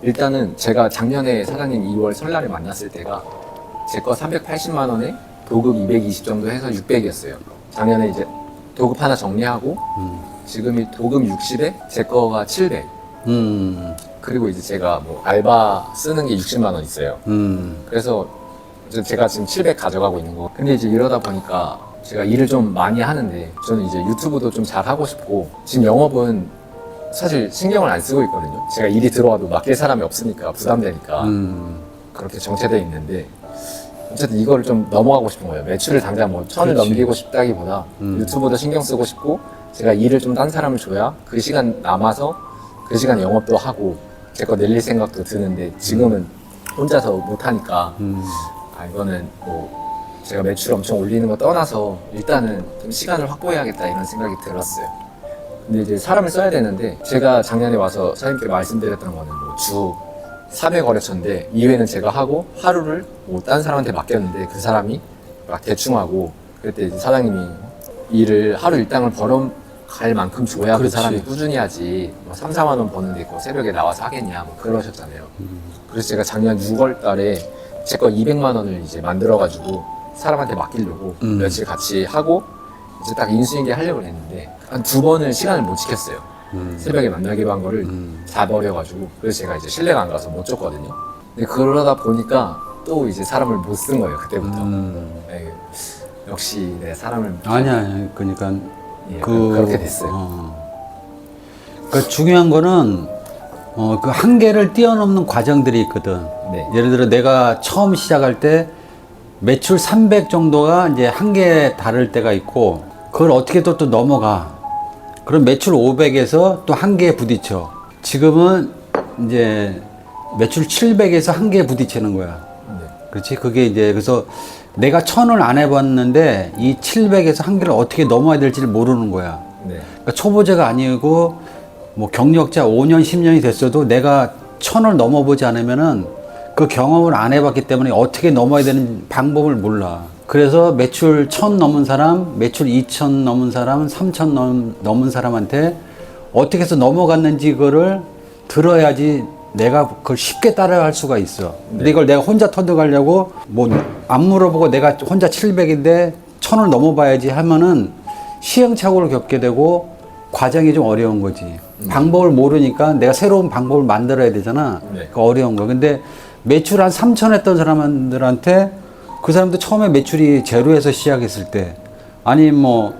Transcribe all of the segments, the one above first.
일단은 제가 작년에 사장님 2월 설날에 만났을 때가 제 거 380만 원에 도급 220 정도 해서 600이었어요. 작년에 이제 도급 하나 정리하고 지금이 도급 60에 제 거가 700. 그리고 이제 제가 뭐 알바 쓰는 게 60만 원 있어요. 그래서 이제 제가 지금 700 가져가고 있는 거. 근데 이제 이러다 보니까 제가 일을 좀 많이 하는데 저는 이제 유튜브도 좀 잘 하고 싶고 지금 영업은 사실 신경을 안 쓰고 있거든요. 제가 일이 들어와도 맡길 사람이 없으니까 부담되니까 그렇게 정체되어 있는데 어쨌든 이거를 좀 넘어가고 싶은 거예요. 매출을 당장 뭐 1000을 넘기고 싶다기보다 유튜브도 신경 쓰고 싶고 제가 일을 좀 딴 사람을 줘야 그 시간 남아서 그 시간 영업도 하고 제 거 늘릴 생각도 드는데 지금은 혼자서 못하니까 이거는 뭐 제가 매출 엄청 올리는 거 떠나서 일단은 좀 시간을 확보해야겠다 이런 생각이 들었어요. 근데 이제 사람을 써야 되는데 제가 작년에 와서 사장님께 말씀드렸던 거는 뭐 주 3회 거래처인데 2회는 제가 하고 하루를 뭐 딴 사람한테 맡겼는데 그 사람이 막 대충 하고 그때 이제 사장님이 일을 하루 일당을 벌어갈 만큼 줘야 그 사람이 꾸준히 하지 뭐 3, 4만 원 버는데 그 새벽에 나와서 하겠냐 뭐 그러셨잖아요. 그래서 제가 작년 6월 달에 제 거 200만 원을 이제 만들어가지고 사람한테 맡기려고 며칠 같이 하고 이제 딱 인수인계 하려고 했는데 한 2번을 시간을 못 지켰어요. 새벽에 만나기로 한 거를 다 버려가지고 그래서 제가 이제 실내가 안 가서 못 줬거든요. 근데 그러다 보니까 또 이제 사람을 못 쓴 거예요 그때부터. 네, 역시 내 사람을 아니야 그러니까 예, 그렇게 됐어요. 그러니까 중요한 거는 그 한계를 뛰어넘는 과정들이 있거든. 네. 예를 들어 내가 처음 시작할 때 매출 300 정도가 이제 한계에 달할 때가 있고 그걸 어떻게 또 넘어가. 그럼 매출 500에서 또 한계에 부딪혀. 지금은 이제 매출 700에서 한계에 부딪히는 거야. 네. 그렇지? 그게 이제 그래서 내가 1000을 안 해봤는데 이 700에서 한계를 어떻게 넘어야 될지를 모르는 거야. 네. 그러니까 초보자가 아니고 뭐 경력자 5년, 10년이 됐어도 내가 1000을 넘어보지 않으면은 그 경험을 안 해봤기 때문에 어떻게 넘어야 되는 방법을 몰라. 그래서 매출 1000 넘은 사람, 매출 2000 넘은 사람, 3000 넘은 사람한테 어떻게 해서 넘어갔는지 그거를 들어야지 내가 그걸 쉽게 따라갈 수가 있어. 근데 이걸 내가 혼자 터득하려고 뭐 안 물어보고 내가 혼자 700인데 1000을 넘어봐야지 하면은 시행착오를 겪게 되고 과정이 좀 어려운 거지. 방법을 모르니까 내가 새로운 방법을 만들어야 되잖아. 네. 그 어려운 거. 근데 매출 한 3000 했던 사람들한테 그 사람도 처음에 매출이 제로에서 시작했을 때 아니 뭐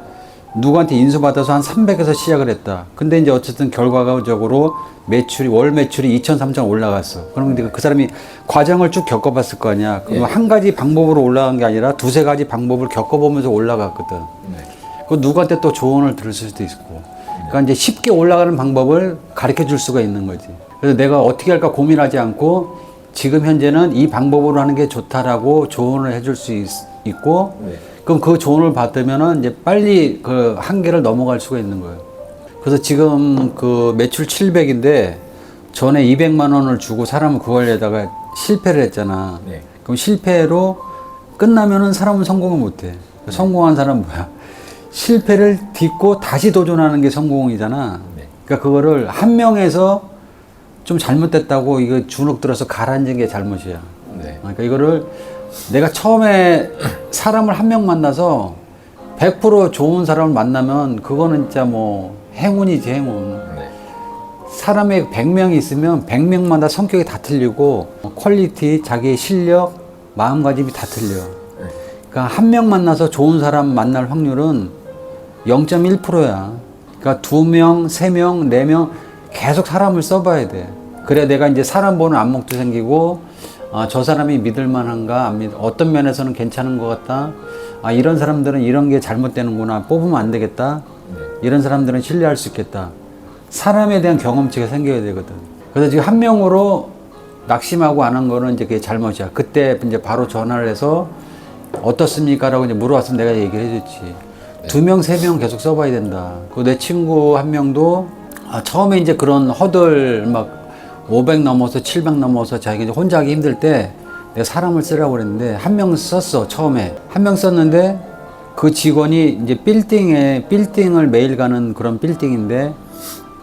누구한테 인수받아서 한 300에서 시작을 했다. 근데 이제 어쨌든 결과적으로 매출이 월 매출이 2000, 3000 올라갔어. 그러면 그 사람이 과정을 쭉 겪어봤을 거 아니야. 그럼 네. 한 가지 방법으로 올라간 게 아니라 두세 가지 방법을 겪어보면서 올라갔거든. 네. 그 누구한테 또 조언을 들을 수도 있고. 그러니까 이제 쉽게 올라가는 방법을 가르쳐 줄 수가 있는 거지. 그래서 내가 어떻게 할까 고민하지 않고 지금 현재는 이 방법으로 하는 게 좋다라고 조언을 해줄 수 있고 네. 그럼 그 조언을 받으면은 이제 빨리 그 한계를 넘어갈 수가 있는 거예요. 그래서 지금 그 매출 700인데 전에 200만 원을 주고 사람을 구하려다가 실패를 했잖아. 네. 그럼 실패로 끝나면은 사람은 성공을 못 해. 성공한 사람은 뭐야? 실패를 딛고 다시 도전하는 게 성공이잖아. 네. 그러니까 그거를 한 명에서 좀 잘못됐다고 이거 주눅 들어서 가라앉은 게 잘못이야. 네. 그러니까 이거를 내가 처음에 사람을 한 명 만나서 100% 좋은 사람을 만나면 그거는 진짜 뭐 행운이지 행운. 네. 사람이 100명이 있으면 100명마다 성격이 다 틀리고 퀄리티, 자기의 실력, 마음가짐이 다 틀려. 그러니까 한 명 만나서 좋은 사람 만날 확률은 0.1%야. 그러니까 2명, 3명, 4명 계속 사람을 써봐야 돼. 그래야 내가 이제 사람 보는 안목도 생기고 저 사람이 믿을만한가, 어떤 면에서는 괜찮은 것 같다. 이런 사람들은 이런 게 잘못되는구나. 뽑으면 안 되겠다. 이런 사람들은 신뢰할 수 있겠다. 사람에 대한 경험치가 생겨야 되거든. 그래서 지금 한 명으로 낙심하고 안 한 거는 이제 그게 잘못이야. 그때 이제 바로 전화를 해서 어떻습니까? 라고 이제 물어봤으면 내가 얘기를 해줬지. 2명, 3명 계속 써봐야 된다. 그 내 친구 한 명도 처음에 이제 그런 허들 막 500 넘어서 700 넘어서 자기가 이제 혼자 하기 힘들 때 내가 사람을 쓰라고 그랬는데 한 명 썼어. 처음에 한 명 썼는데 그 직원이 이제 빌딩을 매일 가는 그런 빌딩인데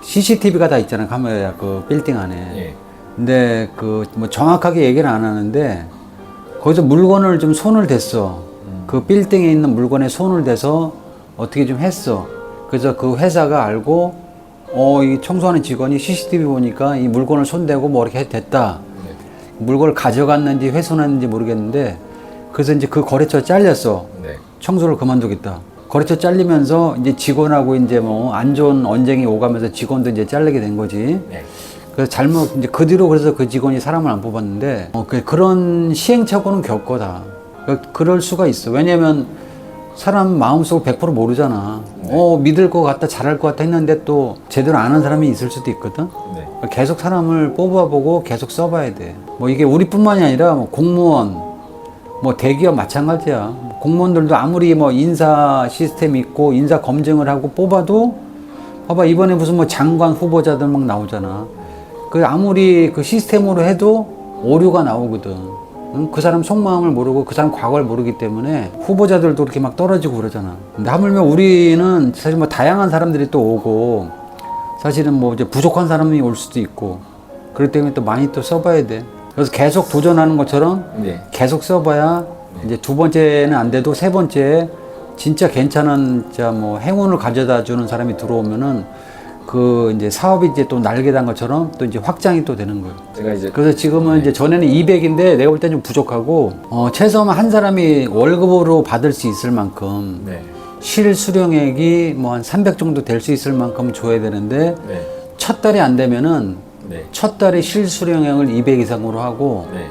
CCTV가 다 있잖아. 카메라 그 빌딩 안에. 예. 근데 그 뭐 정확하게 얘기는 안 하는데 거기서 물건을 좀 손을 댔어. 그 빌딩에 있는 물건에 손을 대서 어떻게 좀 했어. 그래서 그 회사가 알고 이 청소하는 직원이 CCTV 보니까 이 물건을 손대고 뭐 이렇게 됐다. 물건을 가져갔는지 훼손했는지 모르겠는데 그래서 이제 그 거래처 잘렸어. 네. 청소를 그만두겠다. 거래처 잘리면서 이제 직원하고 이제 뭐 안 좋은 언쟁이 오가면서 직원도 이제 잘리게 된 거지. 네. 그래서 잘못 이제 그 뒤로 그래서 그 직원이 사람을 안 뽑았는데 그런 시행착오는 겪거다. 그럴 수가 있어. 왜냐면 사람 마음속을 100% 모르잖아. 믿을 것 같다, 잘할 것 같다 했는데 또 제대로 아는 사람이 있을 수도 있거든. 네. 계속 사람을 뽑아보고 계속 써봐야 돼. 뭐 이게 우리뿐만이 아니라 뭐 공무원, 뭐 대기업 마찬가지야. 공무원들도 아무리 뭐 인사 시스템 있고 인사 검증을 하고 뽑아도 봐봐 이번에 무슨 뭐 장관 후보자들 막 나오잖아. 그 아무리 그 시스템으로 해도 오류가 나오거든. 응? 그 사람 속마음을 모르고 그 사람 과거를 모르기 때문에 후보자들도 그렇게 막 떨어지고 그러잖아. 근데 하물며 우리는 사실 뭐 다양한 사람들이 또 오고 사실은 뭐 이제 부족한 사람이 올 수도 있고 그렇기 때문에 또 많이 또 써봐야 돼. 그래서 계속 도전하는 것처럼 네. 계속 써봐야 이제 두 번째는 안 돼도 세 번째 진짜 괜찮은 진짜 뭐 행운을 가져다 주는 사람이 들어오면은 그 이제 사업이 이제 또 날개 단 것처럼 또 이제 확장이 또 되는 거예요. 제가 이제 그래서 지금은 이제 전에는 200인데 내가 볼 때 좀 부족하고 최소한 한 사람이 월급으로 받을 수 있을 만큼 네. 실수령액이 뭐 한 300 정도 될 수 있을 만큼 줘야 되는데 네. 첫 달이 안 되면은 네. 첫 달에 실수령액을 200 이상으로 하고 네.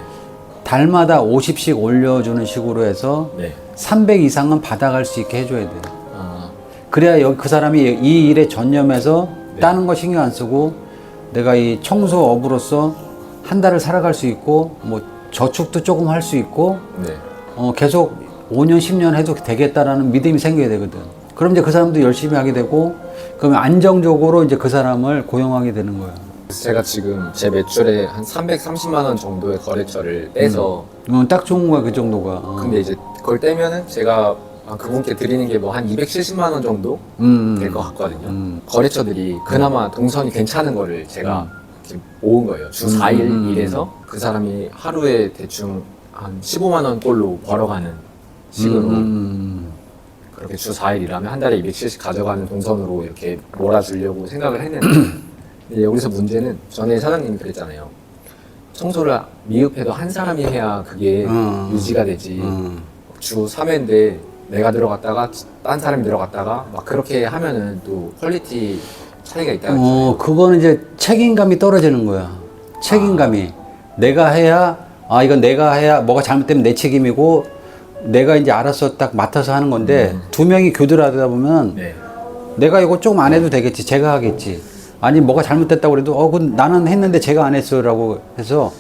달마다 50씩 올려주는 식으로 해서 네. 300 이상은 받아갈 수 있게 해줘야 돼. 아, 그래야 여기 그 사람이 이 일에 전념해서 네. 다른 거 신경 안 쓰고 내가 이 청소업으로서 한 달을 살아갈 수 있고 뭐 저축도 조금 할 수 있고 네. 계속 5년 10년 해도 되겠다라는 믿음이 생겨야 되거든. 그럼 이제 그 사람도 열심히 하게 되고 그러면 안정적으로 이제 그 사람을 고용하게 되는 거예요. 그래서 제가 지금 제 매출에 한 330만 원 정도의 거래처를 떼서 딱 좋은 거야 그 정도가. 근데 이제 그걸 떼면은 제가 그분께 드리는 게 뭐 한 270만 원 정도 될 것 같거든요. 거래처들이 그나마 동선이 괜찮은 거를 제가 지금 모은 거예요. 주 4일 일해서 그 사람이 하루에 대충 한 15만 원 꼴로 벌어가는 식으로 그렇게 주 4일 일하면 한 달에 270 가져가는 동선으로 이렇게 몰아주려고 생각을 했는데 근데 여기서 문제는 전에 사장님이 그랬잖아요. 청소를 미흡해도 한 사람이 해야 그게 유지가 되지. 주 3회인데 내가 들어갔다가 딴 사람이 들어갔다가 막 그렇게 하면은 또 퀄리티 차이가 있다고 했잖아요. 그거는 이제 책임감이 떨어지는 거야. 책임감이. 내가 해야, 이건 내가 해야 뭐가 잘못되면 내 책임이고, 내가 이제 알아서 딱 맡아서 하는 건데, 두 명이 교류하다 보면, 네. 내가 이거 조금 안 해도 되겠지. 제가 하겠지. 아니, 뭐가 잘못됐다고 그래도, 그건 나는 했는데 제가 안 했어요. 라고 해서,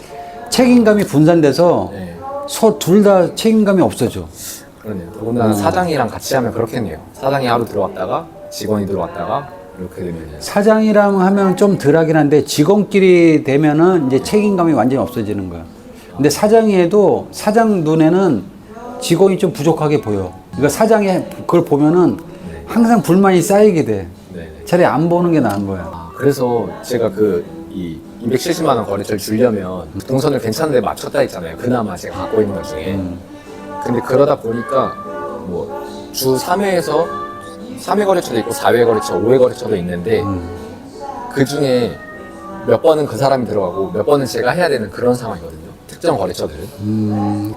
책임감이 분산돼서, 네. 둘 다 책임감이 없어져. 그러네요. 더군다나 사장이랑 같이 하면 그렇겠네요. 사장이 하루 들어왔다가 직원이 들어왔다가 이렇게 되면 사장이랑 하면 좀 덜 하긴 한데 직원끼리 되면은 이제 책임감이 완전히 없어지는 거야. 근데 사장이 해도 사장 눈에는 직원이 좀 부족하게 보여. 그러니까 사장이 그걸 보면은 항상 불만이 쌓이게 돼. 네네. 차라리 안 보는 게 나은 거야. 그래서 제가 이 270만 원 거래처를 주려면 동선을 괜찮은 데 맞췄다 했잖아요. 그나마 제가 갖고 있는 것 중에. 근데 그러다 보니까 뭐 주 3회에서 3회 거래처도 있고 4회 거래처, 5회 거래처도 있는데 그 중에 몇 번은 그 사람이 들어가고 몇 번은 제가 해야 되는 그런 상황이거든요. 특정 거래처들은.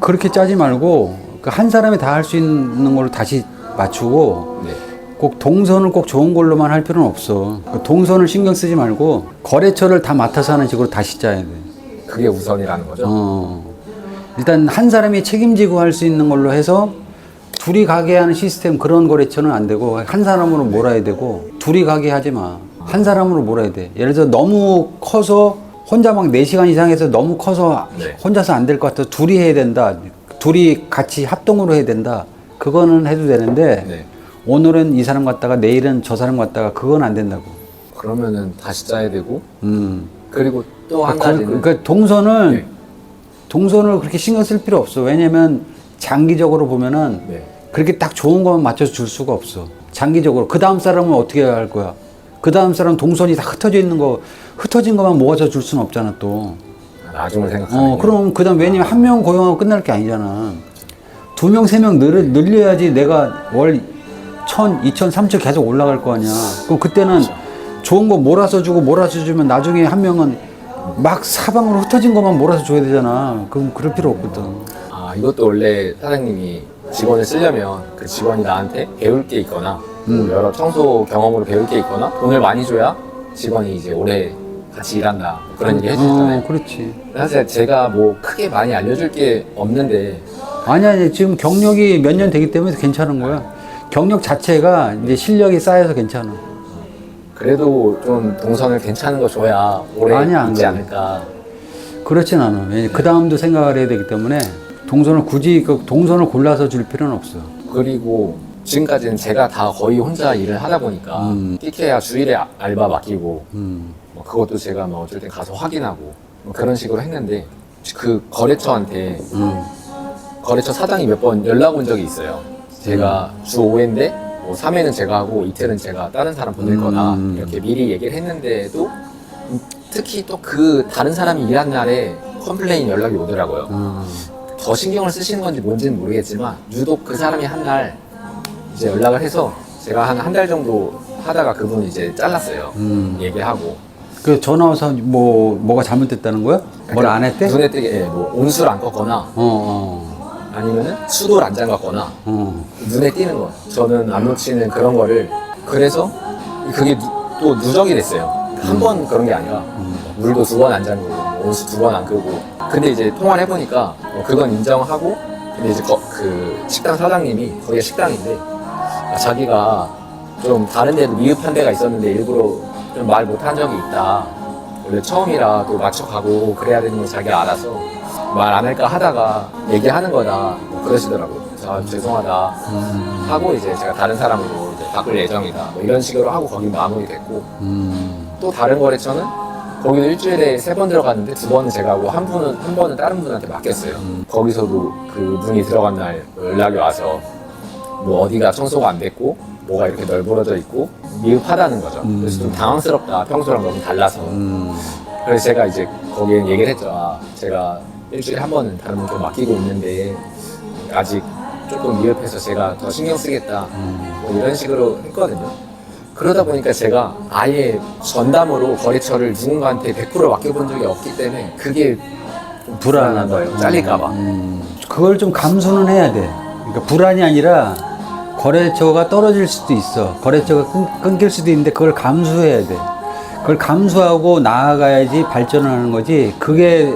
그렇게 짜지 말고 그 한 사람이 다 할 수 있는 걸로 다시 맞추고 네. 꼭 동선을 꼭 좋은 걸로만 할 필요는 없어. 그 동선을 신경 쓰지 말고 거래처를 다 맡아서 하는 식으로 다시 짜야 돼. 그게 우선이라는 거죠. 일단 한 사람이 책임지고 할 수 있는 걸로 해서 둘이 가게 하는 시스템 그런 거래처는 안 되고 한 사람으로 몰아야 되고 둘이 가게 하지 마. 한 사람으로 몰아야 돼. 예를 들어 너무 커서 혼자 막 4시간 이상 해서 너무 커서 네. 혼자서 안 될 것 같아서 둘이 해야 된다. 둘이 같이 합동으로 해야 된다. 그거는 해도 되는데 네. 오늘은 이 사람 갔다가 내일은 저 사람 갔다가 그건 안 된다고. 그러면은 다시 짜야 되고 그리고 또 한 가지는 그러니까 동선을 그렇게 신경 쓸 필요 없어. 왜냐면 장기적으로 보면은 네. 그렇게 딱 좋은 것만 맞춰서 줄 수가 없어. 장기적으로. 그 다음 사람은 어떻게 할 거야? 그 다음 사람 동선이 다 흩어져 있는 거, 흩어진 것만 모아서 줄 수는 없잖아 또. 나중을 생각하면. 그럼 그 다음 왜냐면 한 명 고용하고 끝날 게 아니잖아. 2명, 3명 늘려야지 내가 월 1,000, 2,000, 3,000 계속 올라갈 거 아니야. 그럼 그때는 좋은 거 몰아서 주면 나중에 한 명은 막 사방으로 흩어진 것만 몰아서 줘야 되잖아. 그럼 그럴 필요 없거든. 이것도 원래 사장님이 직원을 쓰려면 그 직원이 나한테 배울 게 있거나 뭐 여러 청소 경험으로 배울 게 있거나 돈을 많이 줘야 직원이 이제 오래 같이 일한다 뭐 그런 얘기 해주잖아요. 그렇지. 사실 제가 뭐 크게 많이 알려줄 게 없는데 아니, 지금 경력이 몇 년 되기 때문에 괜찮은 거야. 경력 자체가 이제 실력이 쌓여서 괜찮아. 그래도 좀 동선을 괜찮은 거 줘야 오래 아니야, 안 있지 그래. 않을까. 그렇진 않아. 그 다음도 생각을 해야 되기 때문에 동선을 굳이 그 동선을 골라서 줄 필요는 없어. 그리고 지금까지는 제가 다 거의 혼자 일을 하다 보니까 끼케야 주일에 알바 맡기고 뭐 그것도 제가 뭐 어쩔 땐 가서 확인하고 뭐 그런 식으로 했는데 그 거래처한테 거래처 사장이 몇 번 연락 온 적이 있어요. 제가 주 5회인데 뭐 3회는 제가 하고 이틀은 제가 다른 사람 보낼 거다 이렇게 미리 얘기를 했는데도 특히 또 그 다른 사람이 일한 날에 컴플레인 연락이 오더라고요. 더 신경을 쓰시는 건지 뭔지는 모르겠지만 유독 그 사람이 한 날 이제 연락을 해서 제가 한 달 정도 하다가 그분이 이제 잘랐어요. 얘기하고. 그 전화 와서 뭐가 잘못됐다는 거야? 뭘 안 했대? 눈에 띄게 뭐 온수를 안 껐거나 아니면은 수도를 안 잠갔거나 눈에 띄는 거. 저는 안 놓치는 그런 거를. 그래서 그게 또 누적이 됐어요. 한 번 그런 게 아니라 물도 2번 안 잠그고 온수 2번 안 끄고. 근데 이제 통화를 해보니까 그건 인정하고 근데 이제 그 식당 사장님이 거기가 식당인데 자기가 좀 다른 데도 미흡한 데가 있었는데 일부러 좀 말 못한 적이 있다. 원래 처음이라 또 맞춰가고 그래야 되는 걸 자기가 알아서 말 안 할까 하다가 얘기하는 거다 뭐 그러시더라고요. 그래서 죄송하다 하고 이제 제가 다른 사람으로 이제 바꿀 예정이다 뭐 이런 식으로 하고 거긴 마무리됐고 또 다른 거래처는 거기도 일주일에 3번 들어갔는데 2번은 제가 하고 한 번은 다른 분한테 맡겼어요. 거기서도 그 분이 들어간 날 연락이 와서 뭐 어디가 청소가 안 됐고 뭐가 이렇게 널브러져 있고 미흡하다는 거죠. 그래서 좀 당황스럽다. 평소랑 너무 달라서. 그래서 제가 이제 거기에 얘기를 했죠. 제가 일주일에 한 번은 다른 분께 맡기고 있는데 아직 조금 미흡해서 제가 더 신경 쓰겠다. 뭐 이런 식으로 했거든요. 그러다 보니까 제가 아예 전담으로 거래처를 누군가한테 100% 맡겨본 적이 없기 때문에 그게 좀 불안한 거예요. 잘릴까봐. 그걸 좀 감수는 해야 돼. 그러니까 불안이 아니라 거래처가 떨어질 수도 있어. 거래처가 끊길 수도 있는데 그걸 감수해야 돼. 그걸 감수하고 나아가야지 발전을 하는 거지. 그게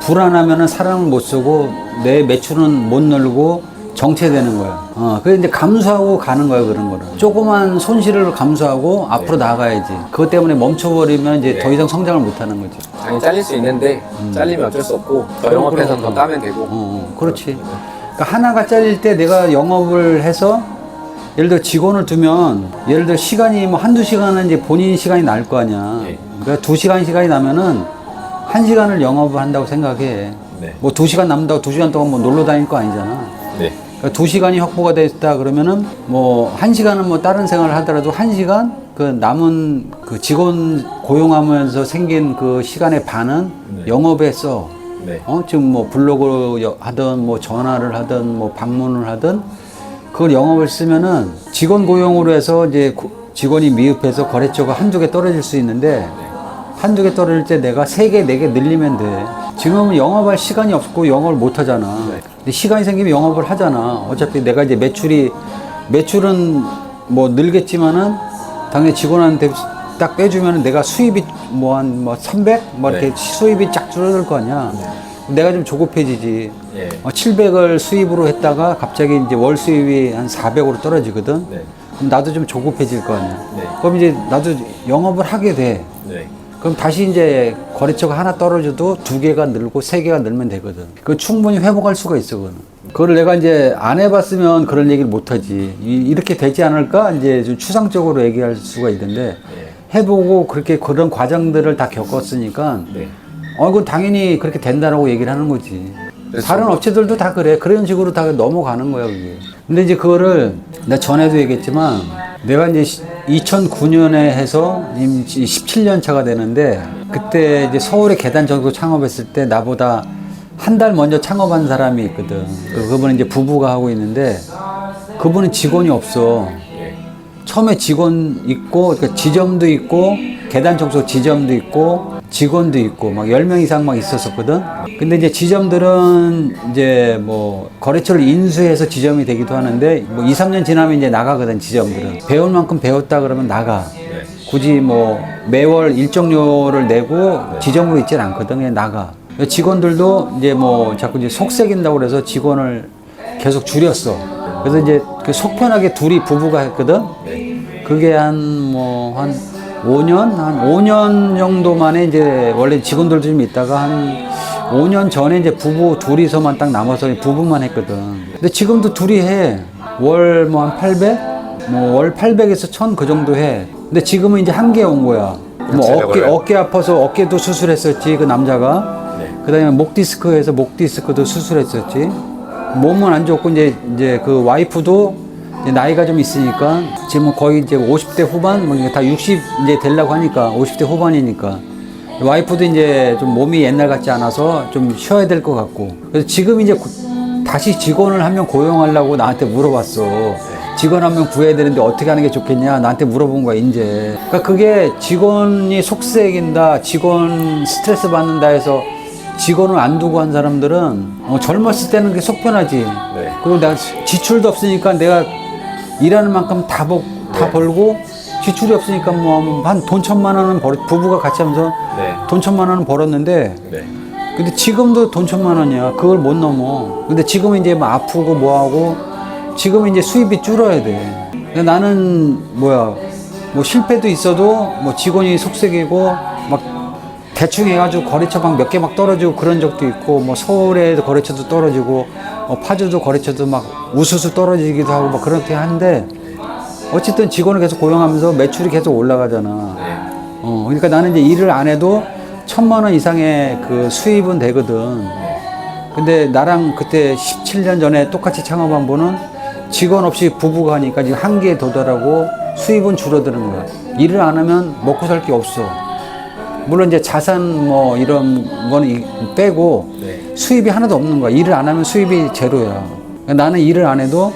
불안하면은 사람을 못 쓰고 내 매출은 못 늘고 정체되는 거야. 그래 이제 감수하고 가는 거야, 그런 거를. 조그만 손실을 감수하고 앞으로 나가야지. 그것 때문에 멈춰버리면 이제 더 이상 성장을 못 하는 거지. 당연히 잘릴 수 있는데 잘리면 어쩔 수 없고 더 영업해서 더 따면 되고. 그렇지. 그러니까 하나가 잘릴 때 내가 영업을 해서 예를 들어 직원을 두면 예를 들어 시간이 뭐 한두 시간은 이제 본인 시간이 날 거 아니야. 그러니까 2시간 시간이 나면은 1시간을 영업을 한다고 생각해. 네. 뭐 2시간 남는다고 2시간 동안 뭐 놀러 다닐 거 아니잖아. 네. 그러니까 2시간이 확보가 됐다 그러면은 뭐 1시간은 뭐 다른 생활을 하더라도 1시간 그 남은 그 직원 고용하면서 생긴 그 시간의 반은 영업에 써. 네. 지금 뭐 블로그 하든 뭐 전화를 하든 뭐 방문을 하든 그걸 영업을 쓰면은 직원 고용으로 해서 이제 직원이 미흡해서 거래처가 한두 개 떨어질 수 있는데 한두 개 떨어질 때 내가 3개, 4개 늘리면 돼. 지금은 영업할 시간이 없고 영업을 못 하잖아. 근데 시간이 생기면 영업을 하잖아. 어차피 내가 이제 매출은 뭐 늘겠지만은 당연히 직원한테 딱 빼주면은 내가 수입이 뭐 한 300? 뭐 이렇게 수입이 쫙 줄어들 거 아니야. 내가 좀 조급해지지. 700을 수입으로 했다가 갑자기 이제 월 수입이 한 400으로 떨어지거든. 그럼 나도 좀 조급해질 거 아니야. 그럼 이제 나도 영업을 하게 돼. 그럼 다시 이제 거래처가 하나 떨어져도 2개가 늘고 3개가 늘면 되거든. 그 충분히 회복할 수가 있어, 그거는. 그걸 내가 이제 안 해봤으면 그런 얘기를 못 하지. 이렇게 되지 않을까? 이제 좀 추상적으로 얘기할 수가 있는데, 해보고 그렇게 그런 과정들을 다 겪었으니까, 그건 당연히 그렇게 된다라고 얘기를 하는 거지. 다른 업체들도 다 그래. 그런 식으로 다 넘어가는 거야, 그게. 근데 이제 그거를 내가 전에도 얘기했지만, 내가 이제 2009년에 해서 지금 17년 차가 되는데, 그때 이제 서울에 계단 전국 창업했을 때 나보다 한 달 먼저 창업한 사람이 있거든. 그분은 이제 부부가 하고 있는데, 그분은 직원이 없어. 처음에 직원 있고, 그러니까 지점도 있고, 계단 청소 지점도 있고, 직원도 있고, 막 10명 이상 막 있었었거든. 근데 이제 지점들은 이제 뭐 거래처를 인수해서 지점이 되기도 하는데, 뭐 2, 3년 지나면 이제 나가거든, 지점들은. 배울 만큼 배웠다 그러면 나가. 굳이 뭐 매월 일정료를 내고 지점으로 있진 않거든. 그냥 나가. 직원들도 이제 뭐 자꾸 이제 속색인다고 그래서 직원을 계속 줄였어. 그래서 이제 그 속편하게 둘이 부부가 했거든. 그게 한 5년 정도 만에 이제 원래 직원들도 좀 있다가 한 5년 전에 이제 부부 둘이서만 딱 남아서 부부만 했거든. 근데 지금도 둘이 해. 월 뭐 한 800? 뭐 월 800에서 1000 그 정도 해. 근데 지금은 이제 한계에 온 거야. 뭐 어깨 아파서 어깨도 수술했었지, 그 남자가. 그 다음에 목 디스크에서 목 디스크도 수술했었지. 몸은 안 좋고 이제 그 와이프도 이제 나이가 좀 있으니까 지금 거의 이제 50대 후반, 뭐 다 60 이제 되려고 하니까 50대 후반이니까 와이프도 이제 좀 몸이 옛날 같지 않아서 좀 쉬어야 될 것 같고. 그래서 지금 이제 다시 직원을 한 명 고용하려고 나한테 물어봤어. 직원 한 명 구해야 되는데 어떻게 하는 게 좋겠냐 나한테 물어본 거야 이제. 그러니까 그게 직원이 속색인다, 직원 스트레스 받는다 해서 직원을 안 두고 한 사람들은 젊었을 때는 그게 속 편하지. 그리고 내가 지출도 없으니까 내가 일하는 만큼 다 벌고 지출이 없으니까 뭐 한 돈 1000만 원은 부부가 같이 하면서 돈 1000만 원은 벌었는데 근데 지금도 돈 1000만 원이야. 그걸 못 넘어. 근데 지금은 이제 뭐 아프고 뭐하고 지금은 이제 수입이 줄어야 돼. 근데 나는 뭐 실패도 있어도 뭐 직원이 속색이고 막 대충 해가지고 거래처 막 몇 개 막 떨어지고 그런 적도 있고, 뭐 서울에도 거래처도 떨어지고, 파주도 거래처도 막 우수수 떨어지기도 하고 막 그렇게 하는데, 어쨌든 직원을 계속 고용하면서 매출이 계속 올라가잖아. 그러니까 나는 이제 일을 안 해도 1000만 원 이상의 그 수입은 되거든. 근데 나랑 그때 17년 전에 똑같이 창업한 분은 직원 없이 부부가 하니까 지금 한계에 도달하고 수입은 줄어드는 거야. 일을 안 하면 먹고 살 게 없어. 물론 이제 자산 뭐 이런 거는 빼고 수입이 하나도 없는 거야. 일을 안 하면 수입이 제로야. 나는 일을 안 해도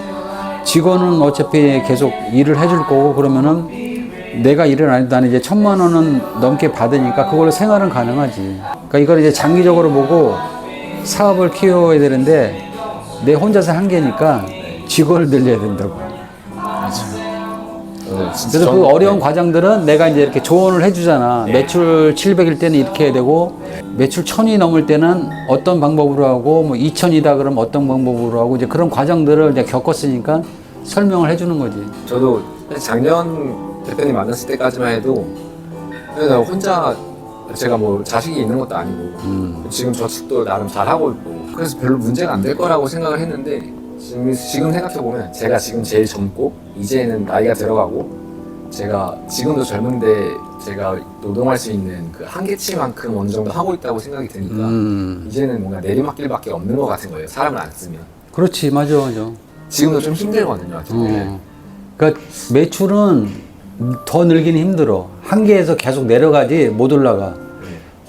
직원은 어차피 계속 일을 해줄 거고, 그러면은 내가 일을 안 해도 나는 이제 1000만 원은 넘게 받으니까 그걸로 생활은 가능하지. 그러니까 이걸 이제 장기적으로 보고 사업을 키워야 되는데 내 혼자서 한계니까 직원을 늘려야 된다고. 그래서 그 어려운 과정들은 내가 이제 이렇게 조언을 해주잖아. 매출 700일 때는 이렇게 해야 되고, 매출 1000이 넘을 때는 어떤 방법으로 하고, 뭐 2000이다 그러면 어떤 방법으로 하고, 이제 그런 과정들을 내가 겪었으니까 설명을 해주는 거지. 저도 작년 대표님 만났을 때까지만 해도 그냥 혼자, 제가 뭐 자식이 있는 것도 아니고 지금 저축도 나름 잘하고 있고, 그래서 별로 문제가 안 될 거라고 생각을 했는데, 지금 생각해보면 제가 지금 제일 젊고 이제는 나이가 들어가고 제가 지금도 젊은데 제가 노동할 수 있는 그 한계치만큼 어느 정도 하고 있다고 생각이 드니까 이제는 뭔가 내리막길밖에 없는 것 같은 거예요. 사람을 안 쓰면. 그렇지, 맞아. 지금도 좀 힘들거든요. 그러니까 매출은 더 늘기는 힘들어. 한계에서 계속 내려가지 못 올라가.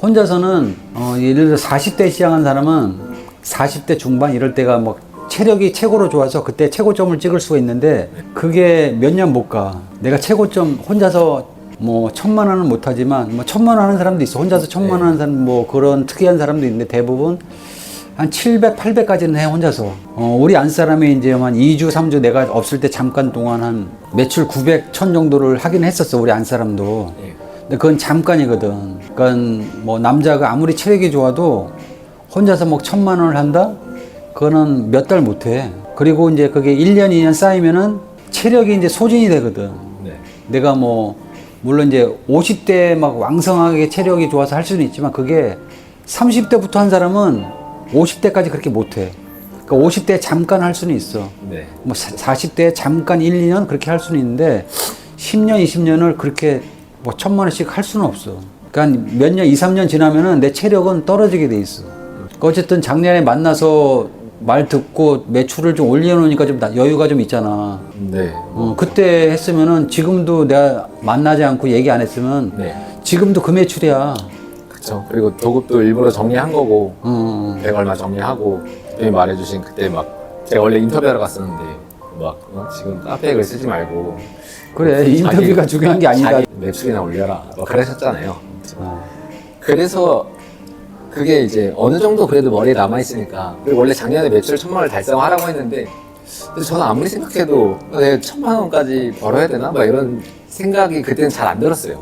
혼자서는 예를 들어 40대 시작한 사람은 40대 중반 이럴 때가 뭐 체력이 최고로 좋아서 그때 최고점을 찍을 수가 있는데, 그게 몇 년 못 가. 내가 최고점 혼자서 뭐 1000만 원은 못 하지만 뭐 1000만 원 하는 사람도 있어. 혼자서 1000만 원 하는 사람, 뭐 그런 특이한 사람도 있는데 대부분 한 700, 800까지는 해, 혼자서. 우리 안 사람이 이제 한 2주, 3주 내가 없을 때 잠깐 동안 한 매출 900, 1000 정도를 하긴 했었어, 우리 안 사람도. 근데 그건 잠깐이거든. 그러니까 뭐 남자가 아무리 체력이 좋아도 혼자서 뭐 1000만 원을 한다? 그거는 몇 달 못 해. 그리고 이제 그게 1년, 2년 쌓이면은 체력이 이제 소진이 되거든. 내가 뭐, 물론 이제 50대 막 왕성하게 체력이 좋아서 할 수는 있지만, 그게 30대부터 한 사람은 50대까지 그렇게 못 해. 그러니까 50대에 잠깐 할 수는 있어. 뭐 40대에 잠깐 1, 2년 그렇게 할 수는 있는데, 10년, 20년을 그렇게 뭐 1000만 원씩 할 수는 없어. 그러니까 몇 년, 2, 3년 지나면은 내 체력은 떨어지게 돼 있어. 어쨌든 작년에 만나서 말 듣고 매출을 좀 올려놓으니까 좀 여유가 좀 있잖아. 네. 그때 했으면은 지금도 내가 만나지 않고 얘기 안 했으면 네. 지금도 그 매출이야. 그쵸. 그리고 도급도 일부러 정리한 거고, 어. 100 얼마 정리하고, 대표님 말해주신 그때 막, 제가 원래 인터뷰하러 갔었는데, 막, 지금 카페 글 쓰지 말고. 그래, 인터뷰가 중요한 게 아니다. 자기 매출이나 올려라. 막 그러셨잖아요. 어. 그래서 그게 이제 어느 정도 그래도 머리에 남아있으니까. 그리고 원래 작년에 매출 1000만 원을 달성하라고 했는데, 근데 저는 아무리 생각해도 내가 1000만 원까지 벌어야 되나? 막 이런 생각이 그때는 잘 안 들었어요.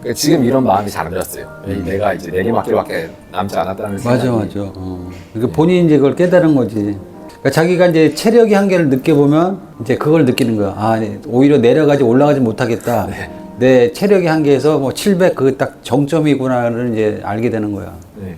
그러니까 지금 이런 마음이 잘 안 들었어요. 내가 이제 내리막길밖에 남지 않았다는 생각이. 맞아. 그러니까 본인이 이제 그걸 깨달은 거지. 그러니까 자기가 이제 체력의 한계를 느껴보면 이제 그걸 느끼는 거야. 아, 오히려 내려가지 올라가지 못하겠다. 내 체력의 한계에서 뭐 700 그 딱 정점이구나를 이제 알게 되는 거야. 네.